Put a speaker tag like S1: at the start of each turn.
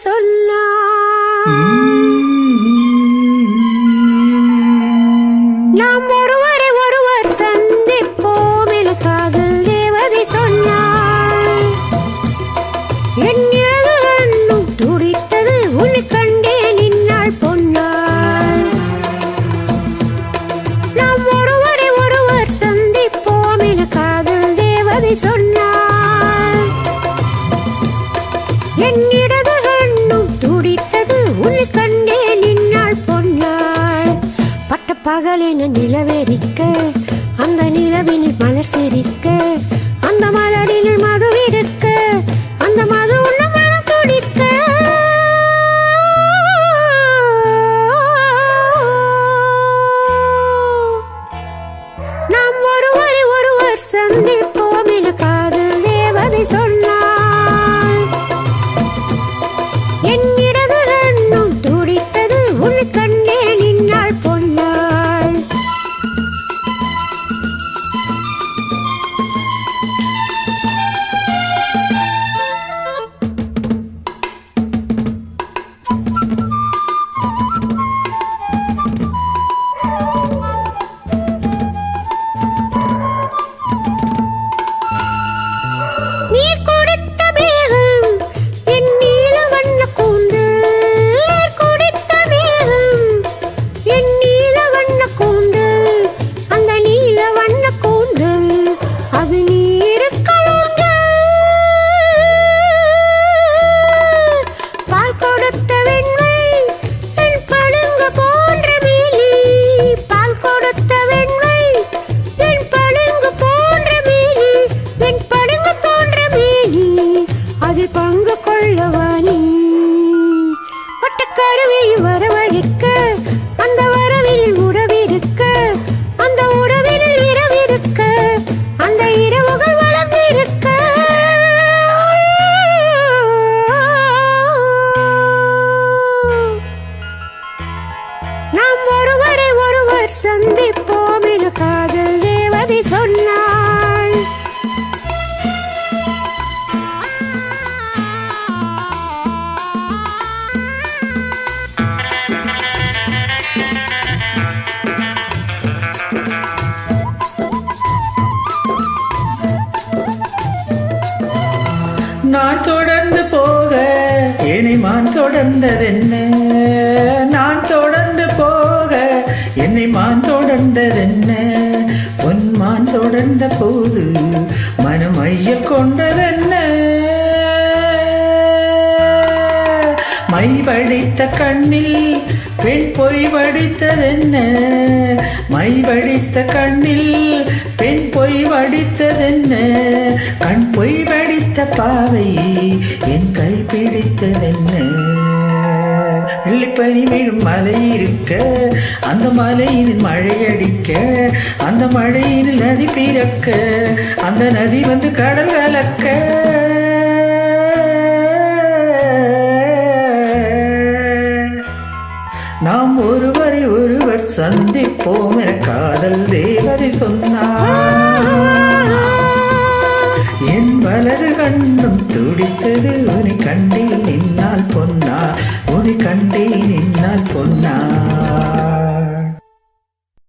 S1: சொன்னார். நாம் ஒருவரை ஒருவர் சந்திப்போம் என காதல் தேவதை சொன்னார். என் இடது கண்ணும் துடித்தது உன்னை கண்டே நின்னாள் பொன்னாள். நாம் ஒருவரை ஒருவர் சந்திப்போம் என காதல் தேவதை சொன்னார். என் இடது கண்ணும் துடித்தது உன்னை கண்டே நின்னாள் பொன்னாள். பட்ட பகலின நிலவெறிக்க அந்த நிலவினில் மலர் சிரிக்க அந்த மலரில் மது இருக்க அந்த மது உள்ள மனம் துடிக்க நாம் ஒருவரை ஒருவர் சந்திப்போம் என காதல் தேவதை சொன்னார். என் இடது கண்ணும் துடித்தது உன்னை கண்டே நின்னாள் பொன்னாள். நீ கொடுத்த மேகம் என் நீல வண்ண கூந்தல். நீர் கொடுத்த மேகம் என் நீல வண்ண கூந்தல். அந்த நீல வண்ண கூந்தல் அது நீருக்கலங்கள். பால் கொடுத்த வெண்மை என் பளிங்கு போன்ற மேனி. பால் கொடுத்த வெண்மை என் பளிங்கு போன்ற மேனி. என் பளிங்கு போன்ற மேனி அது பங்கு கொள்ளவா நீ. வட்டக்கருவியில் வரவழைக்க அந்த வரவில் உறவிருக்க அந்த உறவில் இரவிருக்க அந்த இரவுகள் வளர்ந்திருக்க நாம் ஒருவரை ஒருவர் சந்திப்போம் என காதல் தேவதை சொன்னாள்.
S2: நான் தொடர்ந்து போக என்னை மான் தொடர்ந்ததென்ன. நான் தொடர்ந்து போக என்னை மான் தொடர்ந்ததென்ன. உன் மான் தொடர்ந்த போது மனம் ஐயல் கொண்டதென்ன. மை வடித்த கண்ணில் பெண் பொய் வடித்ததென்ன. மை வடித்த கண்ணில் பெண் பொய் வடித்ததென்ன. கண் பொய் வடித்த பாவை என் கை பிடித்ததென்ன. வெள்ளிப்பனி விழும் மலை இருக்க அந்த மலையில் மழையடிக்க அந்த மழையில் நதி பிறக்க அந்த நதி வந்து கடல் கலக்க. நாம் ஒருவரை ஒருவர் சந்திப்போம் என காதல் தேவதை சொன்னார். என் வலது கண்ணும் துடித்தது உன்னை கண்டே நின்னால் பொன்னா. உன்னை கண்டே நின்னால் பொன்னா.